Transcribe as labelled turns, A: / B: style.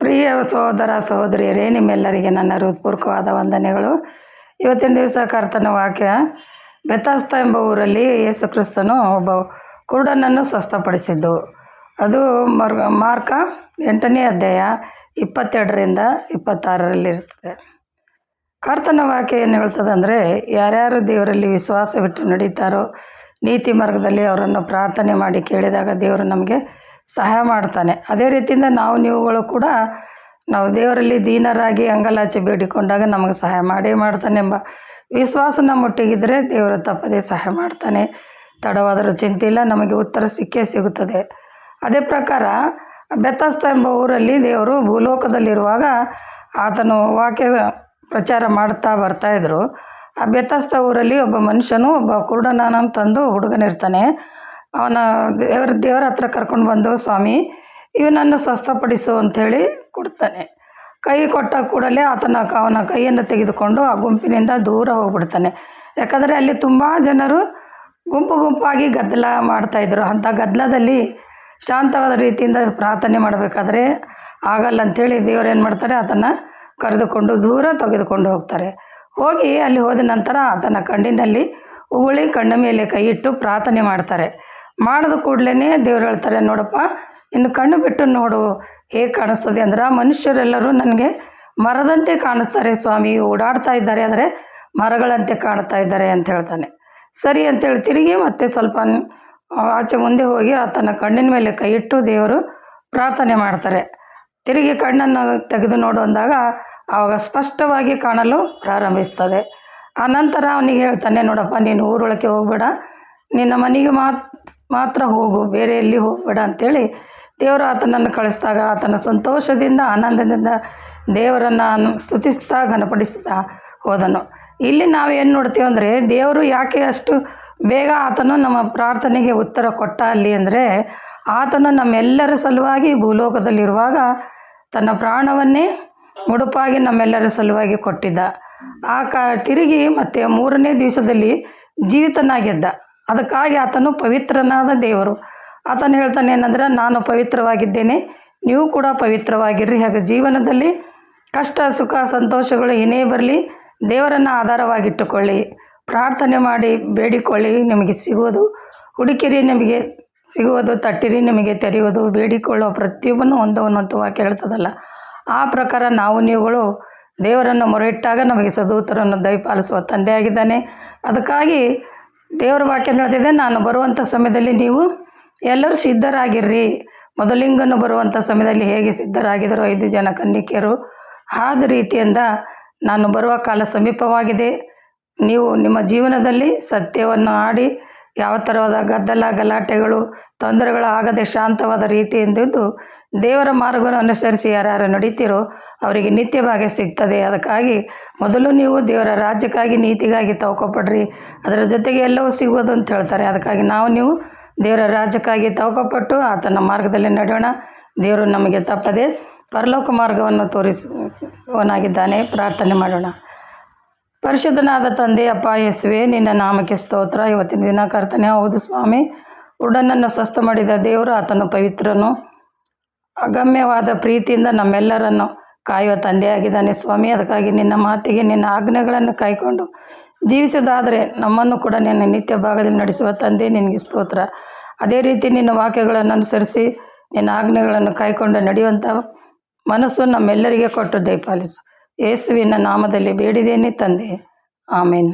A: ಪ್ರಿಯ ಸಹೋದರ ಸಹೋದರಿಯರೇ, ನಿಮ್ಮೆಲ್ಲರಿಗೆ ನನ್ನ ಹೃತ್ಪೂರ್ವಕವಾದ ವಂದನೆಗಳು. ಇವತ್ತಿನ ದಿವಸ ಕರ್ತನ ವಾಕ್ಯ, ಬೆತಾಸ್ತ ಎಂಬ ಊರಲ್ಲಿ ಯೇಸು ಕ್ರಿಸ್ತನು ಒಬ್ಬ ಕುರುಡನನ್ನು ಸ್ವಸ್ಥಪಡಿಸಿದ್ದು. ಅದು ಮಾರ್ಕ 8ನೇ ಅಧ್ಯಾಯ 22ರಿಂದ 26ರಲ್ಲಿರ್ತದೆ. ಕರ್ತನ ವಾಕ್ಯ ಏನು ಹೇಳ್ತದೆ ಅಂದರೆ, ಯಾರ್ಯಾರು ದೇವರಲ್ಲಿ ವಿಶ್ವಾಸವಿಟ್ಟು ನಡೀತಾರೋ ನೀತಿ ಮಾರ್ಗದಲ್ಲಿ ಅವರನ್ನು ಪ್ರಾರ್ಥನೆ ಮಾಡಿ ಕೇಳಿದಾಗ ದೇವರು ನಮಗೆ ಸಹಾಯ ಮಾಡ್ತಾನೆ. ಅದೇ ರೀತಿಯಿಂದ ನೀವುಗಳು ಕೂಡ ನಾವು ದೇವರಲ್ಲಿ ದೀನರಾಗಿ ಅಂಗಲಾಚಿ ಬೇಡಿಕೊಂಡಾಗ ನಮಗೆ ಸಹಾಯ ಮಾಡೇ ಮಾಡ್ತಾನೆ ಎಂಬ ವಿಶ್ವಾಸ ನಮ್ಮೊಟ್ಟಿಗಿದ್ರೆ ದೇವರು ತಪ್ಪದೇ ಸಹಾಯ ಮಾಡ್ತಾನೆ. ತಡವಾದರೂ ಚಿಂತೆ ಇಲ್ಲ, ನಮಗೆ ಉತ್ತರ ಸಿಕ್ಕೇ ಸಿಗುತ್ತದೆ. ಅದೇ ಪ್ರಕಾರ ಬೆತಾಸ್ತ ಎಂಬ ಊರಲ್ಲಿ ದೇವರು ಭೂಲೋಕದಲ್ಲಿರುವಾಗ ಆತನು ವಾಕ್ಯ ಪ್ರಚಾರ ಮಾಡ್ತಾ ಬರ್ತಾಯಿದ್ರು. ಆ ಬೆತಾಸ್ತ ಊರಲ್ಲಿ ಒಬ್ಬ ಮನುಷ್ಯನು ಒಬ್ಬ ಕುರುಡನನ್ನು ತಂದು ಹುಡುಗನಿರ್ತಾನೆ. ಅವನ ದೇವರ ಹತ್ರ ಕರ್ಕೊಂಡು ಬಂದು, ಸ್ವಾಮಿ ಇವನನ್ನು ಸ್ವಸ್ಥಪಡಿಸು ಅಂಥೇಳಿ ಕೊಡ್ತಾನೆ. ಕೈ ಕೊಟ್ಟ ಕೂಡಲೇ ಅವನ ಕೈಯನ್ನು ತೆಗೆದುಕೊಂಡು ಆ ಗುಂಪಿನಿಂದ ದೂರ ಹೋಗ್ಬಿಡ್ತಾನೆ. ಯಾಕಂದರೆ ಅಲ್ಲಿ ತುಂಬ ಜನರು ಗುಂಪಾಗಿ ಗದ್ದಲ ಮಾಡ್ತಾಯಿದ್ರು. ಅಂಥ ಗದ್ದಲದಲ್ಲಿ ಶಾಂತವಾದ ರೀತಿಯಿಂದ ಪ್ರಾರ್ಥನೆ ಮಾಡಬೇಕಾದ್ರೆ ಆಗಲ್ಲ ಅಂಥೇಳಿ ದೇವರು ಏನು ಮಾಡ್ತಾರೆ, ಆತನ ಕರೆದುಕೊಂಡು ದೂರ ತೆಗೆದುಕೊಂಡು ಹೋಗ್ತಾರೆ. ಹೋಗಿ ಅಲ್ಲಿ ಹೋದ ನಂತರ ಆತನ ಕಣ್ಣಿನಲ್ಲಿ ಉಗುಳಿ ಕಣ್ಣ ಮೇಲೆ ಕೈ ಇಟ್ಟು ಪ್ರಾರ್ಥನೆ ಮಾಡ್ತಾರೆ. ಮಾಡಿದ ಕೂಡಲೇ ದೇವ್ರು ಹೇಳ್ತಾರೆ, ನೋಡಪ್ಪ ಇನ್ನು ಕಣ್ಣು ಬಿಟ್ಟು ನೋಡು ಹೇಗೆ ಕಾಣಿಸ್ತದೆ ಅಂದ್ರೆ, ಮನುಷ್ಯರೆಲ್ಲರೂ ನನಗೆ ಮರದಂತೆ ಕಾಣಿಸ್ತಾರೆ ಸ್ವಾಮಿ, ಓಡಾಡ್ತಾ ಇದ್ದಾರೆ ಆದರೆ ಮರಗಳಂತೆ ಕಾಣ್ತಾ ಇದ್ದಾರೆ ಅಂತ ಹೇಳ್ತಾನೆ. ಸರಿ ಅಂತೇಳಿ ತಿರುಗಿ ಮತ್ತೆ ಸ್ವಲ್ಪ ಆಚೆ ಮುಂದೆ ಹೋಗಿ ಆತನ ಕಣ್ಣಿನ ಮೇಲೆ ಕೈ ಇಟ್ಟು ದೇವರು ಪ್ರಾರ್ಥನೆ ಮಾಡ್ತಾರೆ. ತಿರುಗಿ ಕಣ್ಣನ್ನು ತೆಗೆದು ನೋಡು ಅಂದಾಗ ಆವಾಗ ಸ್ಪಷ್ಟವಾಗಿ ಕಾಣಲು ಪ್ರಾರಂಭಿಸ್ತದೆ. ಆನಂತರ ಅವನಿಗೆ ಹೇಳ್ತಾನೆ, ನೋಡಪ್ಪ ನೀನು ಊರೊಳಗೆ ಹೋಗಬೇಡ, ನಿನ್ನ ಮನೆಗೆ ಮಾತ್ರ ಹೋಗು, ಬೇರೆ ಎಲ್ಲಿ ಹೋಗಬೇಡ ಅಂಥೇಳಿ ದೇವರು ಆತನನ್ನು ಕಳಿಸಿದಾಗ ಆತನ ಸಂತೋಷದಿಂದ ಆನಂದದಿಂದ ದೇವರನ್ನು ಸ್ತುತಿಸ್ತಾ ಘನಪಡಿಸ್ತಾ ಹೋದನು. ಇಲ್ಲಿ ನಾವೇನು ನೋಡ್ತೀವಿ ಅಂದರೆ, ದೇವರು ಯಾಕೆ ಅಷ್ಟು ಬೇಗ ಆತನು ನಮ್ಮ ಪ್ರಾರ್ಥನೆಗೆ ಉತ್ತರ ಕೊಟ್ಟ ಅಲ್ಲಿ ಅಂದರೆ, ಆತನು ನಮ್ಮೆಲ್ಲರ ಸಲುವಾಗಿ ಭೂಲೋಕದಲ್ಲಿರುವಾಗ ತನ್ನ ಪ್ರಾಣವನ್ನೇ ಮುಡುಪಾಗಿ ನಮ್ಮೆಲ್ಲರ ಸಲುವಾಗಿ ಕೊಟ್ಟಿದ್ದ. ತಿರುಗಿ ಮತ್ತೆ 3ನೇ ದಿವಸದಲ್ಲಿ ಜೀವಿತನಾಗಿದ್ದ. ಅದಕ್ಕಾಗಿ ಆತನು ಪವಿತ್ರನಾದ ದೇವರು. ಆತನು ಹೇಳ್ತಾನೆ ಏನಂದ್ರೆ, ನಾನು ಪವಿತ್ರವಾಗಿದ್ದೇನೆ, ನೀವು ಕೂಡ ಪವಿತ್ರವಾಗಿರ್ರಿ. ಹಾಗೆ ಜೀವನದಲ್ಲಿ ಕಷ್ಟ ಸುಖ ಸಂತೋಷಗಳು ಏನೇ ಬರಲಿ ದೇವರನ್ನು ಆಧಾರವಾಗಿಟ್ಟುಕೊಳ್ಳಿ, ಪ್ರಾರ್ಥನೆ ಮಾಡಿ ಬೇಡಿಕೊಳ್ಳಿ, ನಿಮಗೆ ಸಿಗುವುದು. ಹುಡುಕಿರಿ ನಿಮಗೆ ಸಿಗುವುದು, ತಟ್ಟಿರಿ ನಿಮಗೆ ತೆರೆಯುವುದು. ಬೇಡಿಕೊಳ್ಳೋ ಪ್ರತಿಯೊಬ್ಬನು ಒಂದೊಂದು ವಾಕ್ಯ ಹೇಳ್ತದಲ್ಲ, ಆ ಪ್ರಕಾರ ನೀವುಗಳು ದೇವರನ್ನು ಮೊರೆಯಿಟ್ಟಾಗ ನಮಗೆ ಸದೂತರನ್ನು ದಯಪಾಲಿಸುವ ತಂದೆಯಾಗಿದ್ದಾನೆ. ಅದಕ್ಕಾಗಿ ದೇವರ ವಾಕ್ಯ ಹೇಳ್ತಿದೆ, ನಾನು ಬರುವಂಥ ಸಮಯದಲ್ಲಿ ನೀವು ಎಲ್ಲರೂ ಸಿದ್ಧರಾಗಿರ್ರಿ. ಮೊದಲಿಂಗನು ಬರುವಂಥ ಸಮಯದಲ್ಲಿ ಹೇಗೆ ಸಿದ್ಧರಾಗಿದ್ದರು 5 ಜನ ಕನ್ನಿಕೆಯರು, ಆದ ರೀತಿಯಿಂದ ನಾನು ಬರುವ ಕಾಲ ಸಮೀಪವಾಗಿದೆ. ನೀವು ನಿಮ್ಮ ಜೀವನದಲ್ಲಿ ಸತ್ಯವನ್ನು ಆಡಿ ಯಾವ ಥರವಾದ ಗದ್ದಲ ಗಲಾಟೆಗಳು ತೊಂದರೆಗಳು ಆಗದೆ ಶಾಂತವಾದ ರೀತಿಯಿಂದಿದ್ದು ದೇವರ ಮಾರ್ಗವನ್ನು ಅನುಸರಿಸಿ ಯಾರ್ಯಾರು ನಡೀತೀರೋ ಅವರಿಗೆ ನಿತ್ಯ ಭಾಗ್ಯ ಸಿಗ್ತದೆ. ಅದಕ್ಕಾಗಿ ಮೊದಲು ನೀವು ದೇವರ ರಾಜ್ಯಕ್ಕಾಗಿ ನೀತಿಗಾಗಿ ತವಕಪಡ್ರಿ, ಅದರ ಜೊತೆಗೆ ಎಲ್ಲವೂ ಸಿಗೋದು ಅಂತ ಹೇಳ್ತಾರೆ. ಅದಕ್ಕಾಗಿ ನೀವು ದೇವರ ರಾಜ್ಯಕ್ಕಾಗಿ ತವಕಪಟ್ಟು ಆತನ ಮಾರ್ಗದಲ್ಲಿ ನಡೆಯೋಣ. ದೇವರು ನಮಗೆ ತಪ್ಪದೆ ಪರಲೋಕ ಮಾರ್ಗವನ್ನು ತೋರಿಸುವನಾಗಿದ್ದಾನೆ. ಪ್ರಾರ್ಥನೆ ಮಾಡೋಣ. ಪರಿಶುದ್ಧನಾದ ತಂದೆ, ಅಪ್ಪ ಯೇಸುವೆ, ನಿನ್ನ ನಾಮಕ್ಕೆ ಸ್ತೋತ್ರ. ಇವತ್ತಿನ ದಿನ ಕರ್ತನೆ, ಹೌದು ಸ್ವಾಮಿ, ಉಡನನ್ನು ಸ್ವಸ್ಥ ಮಾಡಿದ ದೇವರು ಆತನು ಪವಿತ್ರನು, ಅಗಮ್ಯವಾದ ಪ್ರೀತಿಯಿಂದ ನಮ್ಮೆಲ್ಲರನ್ನು ಕಾಯುವ ತಂದೆಯಾಗಿದ್ದಾನೆ ಸ್ವಾಮಿ. ಅದಕ್ಕಾಗಿ ನಿನ್ನ ಮಾತಿಗೆ ನಿನ್ನ ಆಜ್ಞೆಗಳನ್ನು ಕಾಯ್ಕೊಂಡು ಜೀವಿಸೋದಾದರೆ ನಮ್ಮನ್ನು ಕೂಡ ನಿನ್ನ ನಿತ್ಯ ಭಾಗದಲ್ಲಿ ನಡೆಸುವ ತಂದೆ, ನಿನಗೆ ಸ್ತೋತ್ರ. ಅದೇ ರೀತಿ ನಿನ್ನ ವಾಕ್ಯಗಳನ್ನು ಅನುಸರಿಸಿ ನಿನ್ನ ಆಜ್ಞೆಗಳನ್ನು ಕಾಯ್ಕೊಂಡು ನಡೆಯುವಂಥ ಮನಸ್ಸು ನಮ್ಮೆಲ್ಲರಿಗೆ ಕೊಟ್ಟು ದಯಪಾಲಿಸು. ಯೇಸುವಿನ ನಾಮದಲ್ಲಿ ಬೇಡಿದ್ದೇನೆ ತಂದೆ, ಆಮೇನ್.